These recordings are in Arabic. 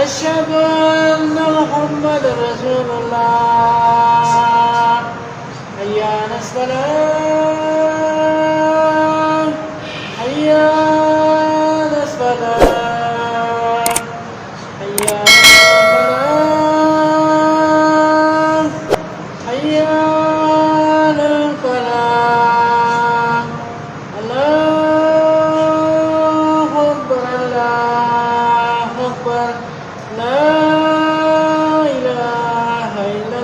أشهد أن محمد رسول الله. حي على الصلاة حي على الصلاة حي على الفلاح حي على الفلاح. الله أكبر الله أكبر لا إله إلا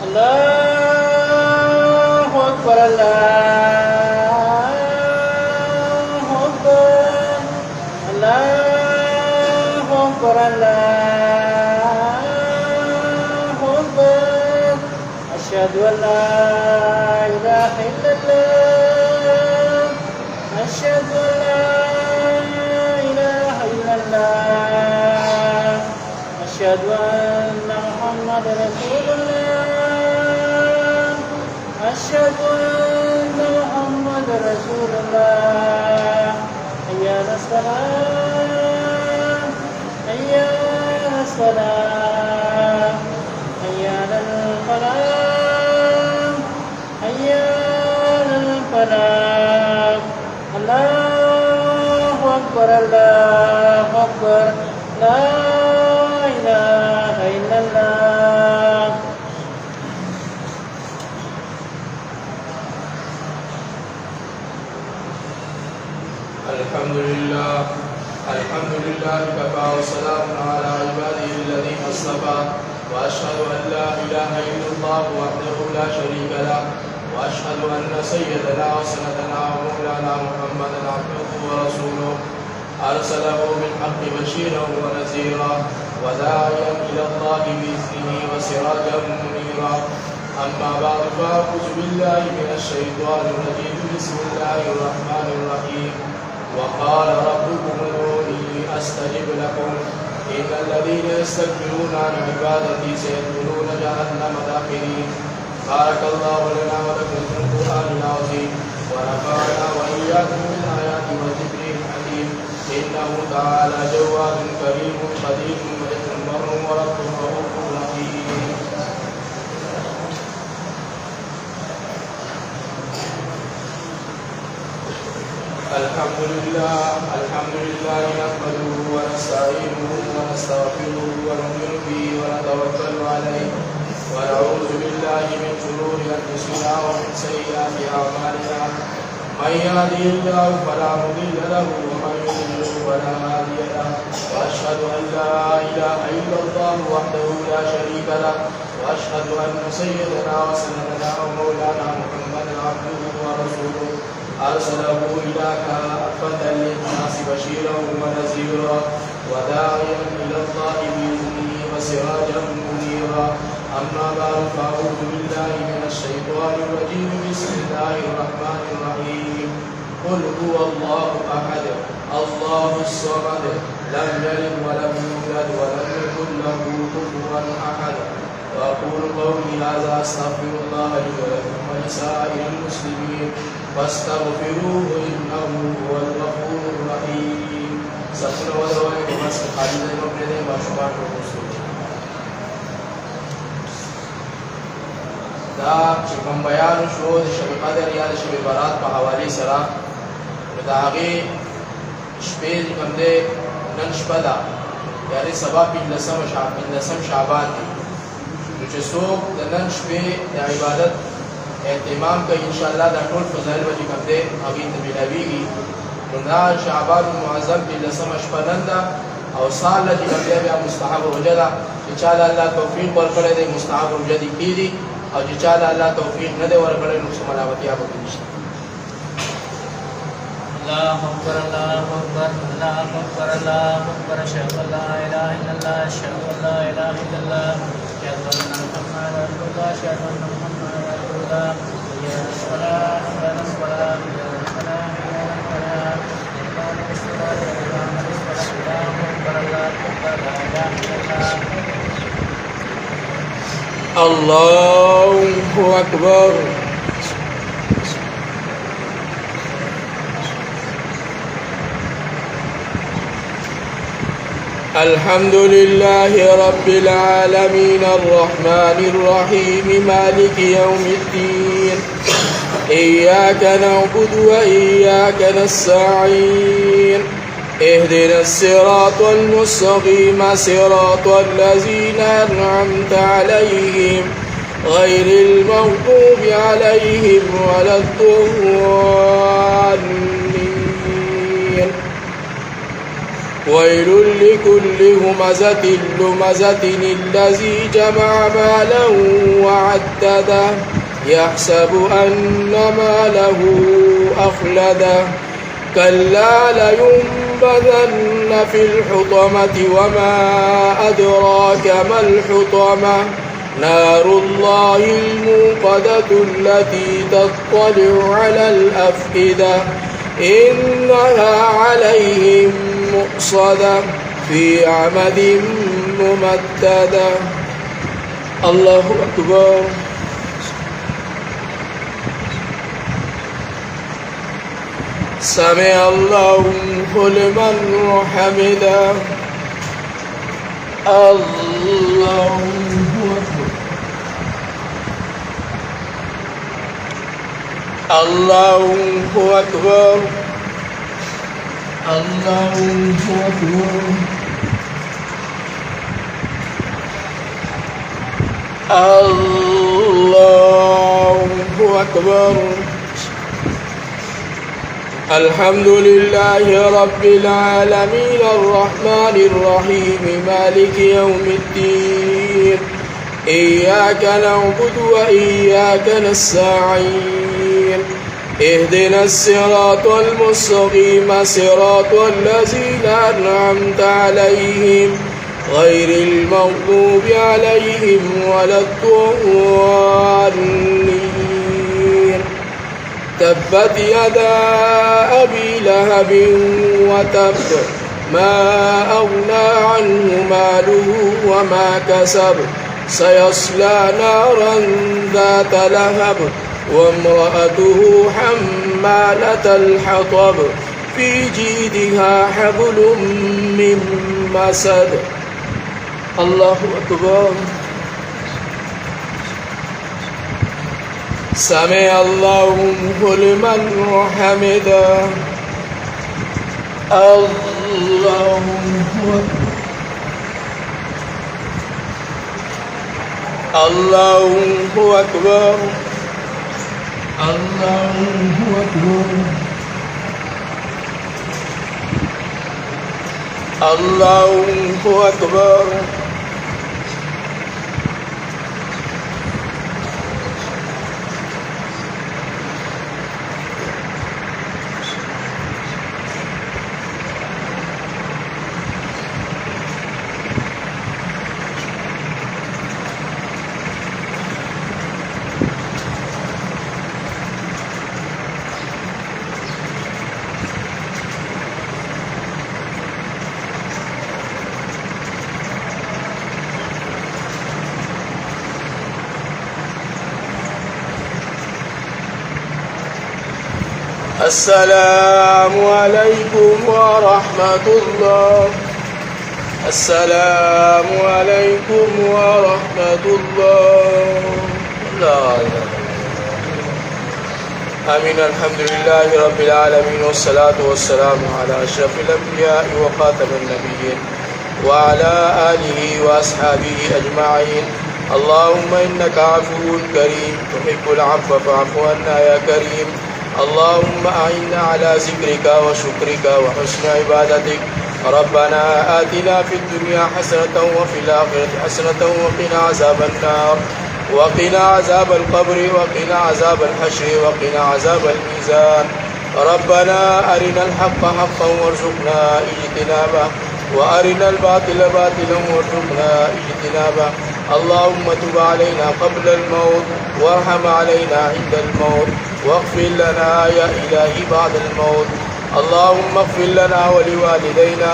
الله أكبر الله أكبر الله أكبر الله أكبر أشهد أن لا إله إلا الله أشهد أن لا إله إلا الله أشهد أن محمد رسول الله أشهد أن محمد رسول الله حي على الصلاة حي على الصلاة حي على الفلاح حي على الفلاح الله أكبر الله أكبر لا إله إلا الله. الحمد لله كفى وسلام على عباده الذين اصطفى واشهد ان لا اله الا الله وحده لا شريك له واشهد ان سيدنا وسندنا ومولانا محمدا عبده ورسوله ارسله بالحق بشيرا ونذيرا وداعيا الى الله باذنه وسراجا منيرا اما بعد فاعوذ بالله من الشيطان الرجيم بسم الله الرحمن الرحيم وقال ربكم ادعوني استجب لكم ان الذين يستكبرون عن عبادتي سيدخلون جهنم داخرين. بارك الله لنا ولكم في القران العظيم ونفعنا واياكم بالايات والذكر الحكيم انه تعالى جواد كريم قدير مجد بر ورب رؤوف رحيم. الحمد لله نحمده ونستعينه ونستغفره ونؤمن به ونتوكل عليه ونعوذ بالله من شرور انفسنا ومن سيئات اعمالنا من يهده الله فلا مضل له ومن يضلل فلا هادي له واشهد ان لا اله الا الله وحده لا شريك له واشهد ان سيدنا وسندنا ومولانا محمدا عبده ورسوله أرسله إلى كافة للناس بشيرا ونذيرا وداعيا إلى الله بإذنه وسراجا منيرا. أما بعد فأعوذ بالله من الشيطان الرجيم بسم الله الرحمن الرحيم. قل هو الله أحد الله الصمد لم يلد ولم يولد ولم يكن له كفوا أحد. وأقول قولي هذا أستغفر الله لي ولكم ولسائر المسلمين فاستغفروه انه هو الغفور الرحيم. سبحان الله وبحمده خالدين وبرده مشروعات وصول دا چې کوم بیان شو د شب قدر یا د شب برات په حواله سره دا هغه شپې کوم دې نن شپه دا یعنی سبا 15 شعبان دی چې څوک د نن شپې د عبادت اهتمام کوي ان شاء الله د ټول فضایل وجه کوم دې هغه ته ملاويږي. نو دا شعبان المعظم په لسمه شپه نن ده او سال چې کوم بیا مستحب وجدا چې چا الله توفیق ورکړي دې مستحب وجدي کیږي او چې چا الله توفیق نه دی ورکړي نو سملاوتیا به نشته. الله أكبر الله أكبر الله أكبر الله أكبر أشهد أن لا إله إلا الله أشهد أن لا إله إلا الله أشهد أن محمدا رسول الله أشهد أن محمدا رسول الله حي على الصلاة حي على الصلاة حي على الفلاح حي على الفلاح إقامة الصلاة إقامة الصلاة الله أكبر الله أكبر لا إله إلا الله. الله أكبر. الحمد لله رب العالمين الرحمن الرحيم مالك يوم الدين إياك نعبد وإياك نستعين اهدنا الصراط المستقيم صراط الذين أنعمت عليهم غير المغضوب عليهم ولا الضالين. ويل لكل همزة لمزة الذي جمع مالا وعددا عدده يحسب أن ماله أخلده كلا لينبذن في الحطمة وما أدراك ما الحطمة نار الله الموقدة التي تطلع على الأفئدة إنها عليهم مؤصدة في عمد ممددة. الله أكبر. سمع الله لمن حمده. الله أكبر. الله أكبر. الله أكبر. الله أكبر. الحمد لله رب العالمين الرحمن الرحيم مالك يوم الدين إياك نعبد وإياك نستعين اهدنا الصراط المستقيم صراط الذين أنعمت عليهم غير المغضوب عليهم ولا الضالين. تبت يدا أبي لهب وتب ما أغنى عنه ماله وما كسب سيصلى نارا ذات لهب وامرأته حمالة الحطب في جيدها حبل من مسد. الله أكبر. سمع الله لمن حمده. الله أكبر. الله أكبر. الله أكبر. الله أكبر. السلام عليكم ورحمة الله. السلام عليكم ورحمة الله. لا إله آمين. الحمد لله رب العالمين والصلاة والسلام على أشرف الأنبياء وخاتم النبيين وعلى آله وأصحابه أجمعين. اللهم إنك عفو كريم تحب العفو فاعف عنا يا كريم. اللهم أعنا على ذكرك وشكرك وحسن عبادتك. ربنا آتنا في الدنيا حسنة وفي الآخرة حسنة وقنا عذاب النار وقنا عذاب القبر وقنا عذاب الحشر وقنا عذاب الميزان. ربنا أرنا الحق حقا وارزقنا اجتنابه وأرنا الباطل باطلا وارزقنا اجتنابه. اللهم تب علينا قبل الموت وارحم علينا عند الموت واغفر لنا يا إلهي بعد الموت. اللهم اغفر لنا ولوالدينا.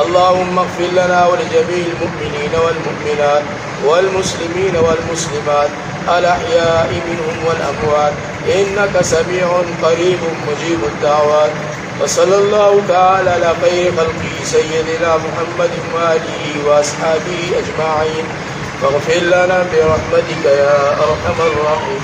اللهم اغفر لنا ولجميع المؤمنين والمؤمنات والمسلمين والمسلمات الأحياء منهم والأموات إنك سميع قريب مجيب الدعوات. وصلى الله تعالى على خير خلقه سيدنا محمد وآله وأصحابه أجمعين. فاغفر لنا برحمتك يا أرحم الراحمين.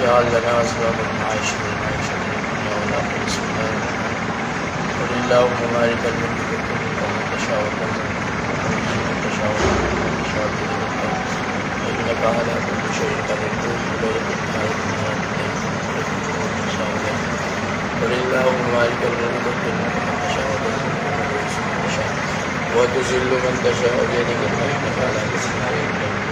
واجعل لنا أسبابا معيش والمعيشة في الدنيا والآخرة بسم الله الرحمن الرحيم قل اللهم مالك الملك تؤتي الملك من تشاء وتنزع الملك من تشاء ومن تشاء بيدك الخير إنك على كل شيء قدير تولج الليل في النهار والنهار في الليل تخرج الجنود من شاء قل اللهم مالك الملك تؤتي الملك من تشاء وتنزع الملك من تشاء وتذل من تشاء بيدك الخير إنك على كل شيء قدير